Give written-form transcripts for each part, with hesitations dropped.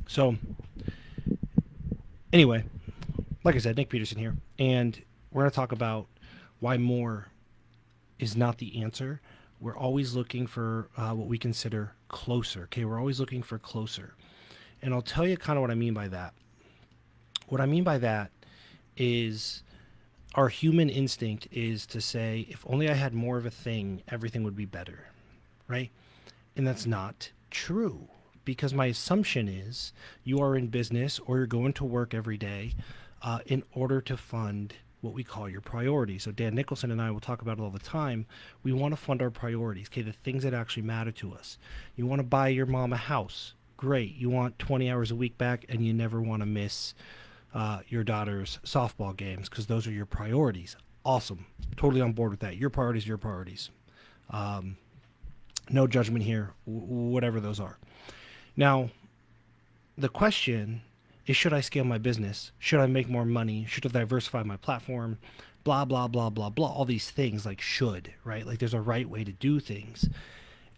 So, anyway, like I said, Nick Peterson here, and we're going to talk about why more is not the answer. We're always looking for what we consider closer. Okay, we're always looking for closer. And I'll tell you kind of what I mean by that. What I mean by that is our human instinct is to say, if only I had more of a thing, everything would be better, right? And that's not true because my assumption is you are in business or you're going to work every day in order to fund what we call your priorities. So Dan Nicholson and I will talk about it all the time. We want to fund our priorities, okay, the things that actually matter to us. You want to buy your mom a house. Great. You want 20 hours a week back and you never want to miss your daughter's softball games because those are your priorities. Awesome. Totally on board with that. Your priorities, your priorities. No judgment here, whatever those are. Now, the question is, should I scale my business? Should I make more money? Should I diversify my platform? Blah, blah, blah, blah, blah. All these things like should, right? Like there's a right way to do things.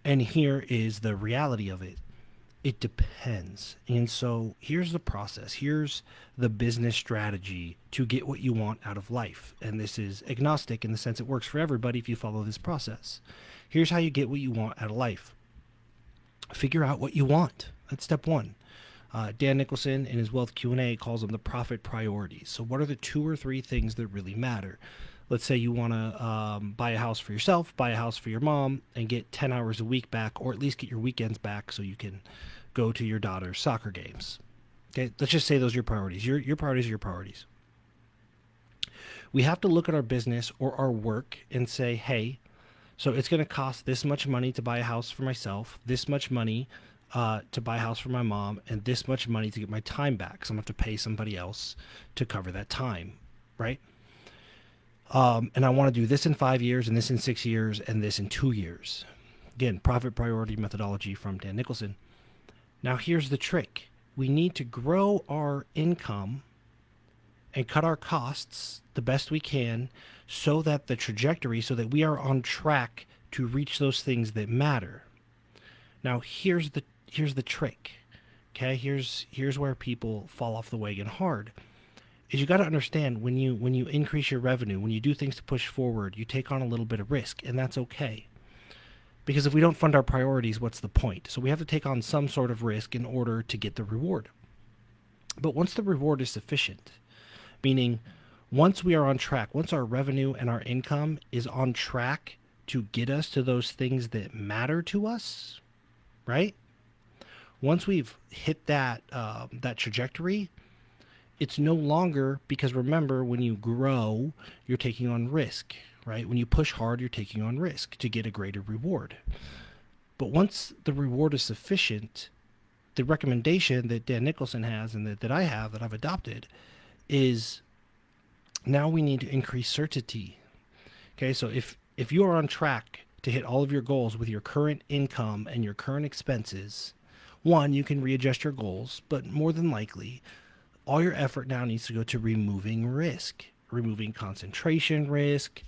And here is the reality of it. It depends. And so here's the process. Here's the business strategy to get what you want out of life. And this is agnostic in the sense it works for everybody if you follow this process. Here's how you get what you want out of life. Figure out what you want. That's step one. Dan Nicholson in his Wealth Q&A calls them the profit priorities. So what are the 2 or 3 things that really matter? Let's say you want to buy a house for yourself, buy a house for your mom, and get 10 hours a week back, or at least get your weekends back so you can go to your daughter's soccer games. Okay, let's just say those are your priorities. Your priorities are your priorities. We have to look at our business or our work and say, hey, so it's going to cost this much money to buy a house for myself, this much money to buy a house for my mom, and this much money to get my time back. So I'm going to have to pay somebody else to cover that time, right? And I want to do this in 5 years, and this in 6 years, and this in 2 years. Again, profit priority methodology from Dan Nicholson. Now, here's the trick. We need to grow our income and cut our costs the best we can so that the trajectory, so that we are on track to reach those things that matter. Now, here's the trick. Okay, here's where people fall off the wagon hard. Is you got to understand when you increase your revenue, when you do things to push forward, you take on a little bit of risk, and that's okay. Because if we don't fund our priorities, what's the point? So we have to take on some sort of risk in order to get the reward. But once the reward is sufficient, meaning once we are on track, once our revenue and our income is on track to get us to those things that matter to us, right? Once we've hit that trajectory, it's no longer, because remember, when you grow, you're taking on risk, right? When you push hard, you're taking on risk to get a greater reward. But once the reward is sufficient, the recommendation that Dan Nicholson has and that I have, that I've adopted, is now we need to increase certainty. Okay, so if you are on track to hit all of your goals with your current income and your current expenses, one, you can readjust your goals, but more than likely, all your effort now needs to go to removing risk, removing concentration risk,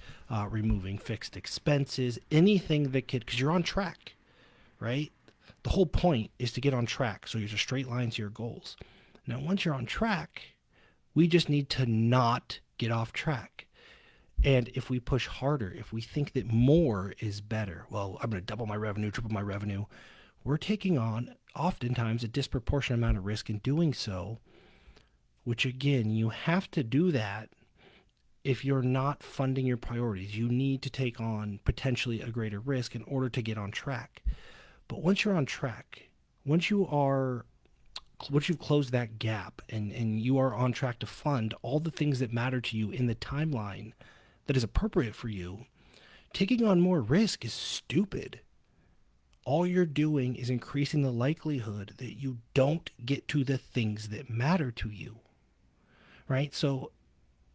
removing fixed expenses, anything that could, because you're on track, right? The whole point is to get on track, so there's a straight line to your goals. Now, once you're on track, we just need to not get off track. And if we push harder, if we think that more is better, well, I'm going to double my revenue, triple my revenue, we're taking on oftentimes a disproportionate amount of risk in doing so, which again, you have to do that if you're not funding your priorities. You need to take on potentially a greater risk in order to get on track. But once you're on track, once you've closed that gap and you are on track to fund all the things that matter to you in the timeline that is appropriate for you, taking on more risk is stupid. All you're doing is increasing the likelihood that you don't get to the things that matter to you, right? So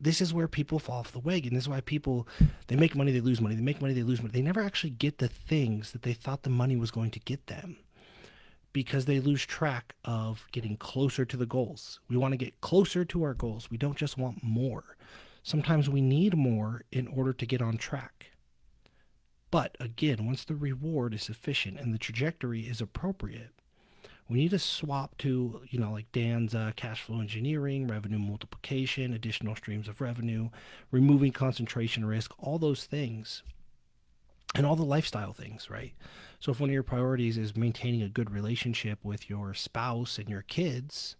this is where people fall off the wagon. This is why people, they make money, they lose money, they make money, they lose money. They never actually get the things that they thought the money was going to get them because they lose track of getting closer to the goals. We want to get closer to our goals. We don't just want more. Sometimes we need more in order to get on track. But again, once the reward is sufficient and the trajectory is appropriate, We need to swap to, like Dan's cash flow engineering, revenue multiplication, additional streams of revenue, removing concentration risk, all those things, and all the lifestyle things, right? So if one of your priorities is maintaining a good relationship with your spouse and your kids,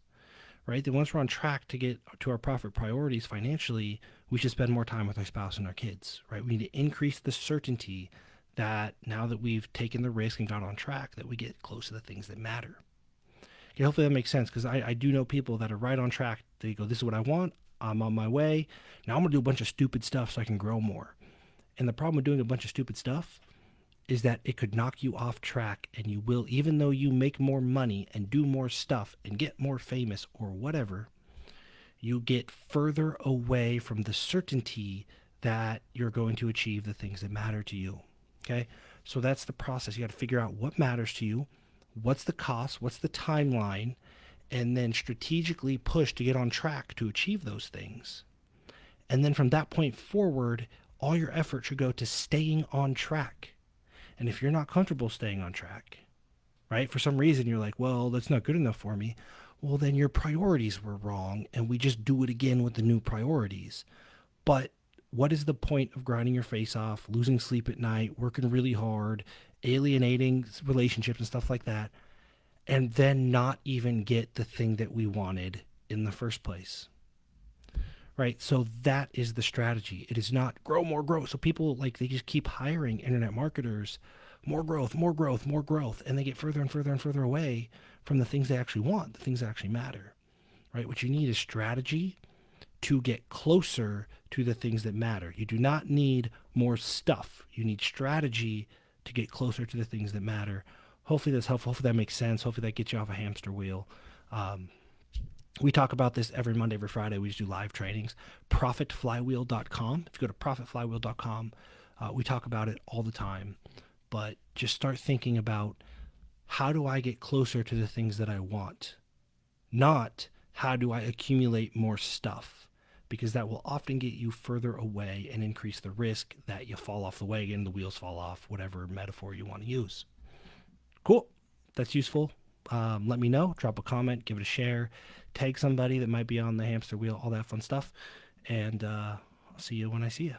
right? Then once we're on track to get to our profit priorities financially, we should spend more time with our spouse and our kids, right? We need to increase the certainty that now that we've taken the risk and got on track, that we get close to the things that matter. Okay, hopefully that makes sense, because I do know people that are right on track. They go, this is what I want. I'm on my way. Now I'm going to do a bunch of stupid stuff so I can grow more. And the problem with doing a bunch of stupid stuff is that it could knock you off track, and you will, even though you make more money and do more stuff and get more famous or whatever, you get further away from the certainty that you're going to achieve the things that matter to you. Okay? So that's the process. You got to figure out what matters to you, what's the cost, what's the timeline, and then strategically push to get on track to achieve those things. And then from that point forward, all your effort should go to staying on track. And if you're not comfortable staying on track, right, for some reason you're like, well, that's not good enough for me. Well, then your priorities were wrong, and we just do it again with the new priorities. But what is the point of grinding your face off, losing sleep at night, working really hard, alienating relationships and stuff like that, and then not even get the thing that we wanted in the first place? Right? So that is the strategy. It is not grow more growth. So people, like, they just keep hiring internet marketers, more growth, more growth, more growth, and they get further and further and further away from the things they actually want, the things that actually matter. Right? What you need is strategy to get closer to the things that matter. You do not need more stuff. You need strategy to get closer to the things that matter. Hopefully that's helpful. Hopefully that makes sense. Hopefully that gets you off a hamster wheel. We talk about this every Monday, every Friday. We just do live trainings. Profitflywheel.com. If you go to profitflywheel.com, we talk about it all the time. But just start thinking about, how do I get closer to the things that I want? Not how do I accumulate more stuff? Because that will often get you further away and increase the risk that you fall off the wagon, the wheels fall off, whatever metaphor you want to use. Cool. That's useful. Let me know. Drop a comment, give it a share, tag somebody that might be on the hamster wheel, all that fun stuff. And I'll see you when I see you.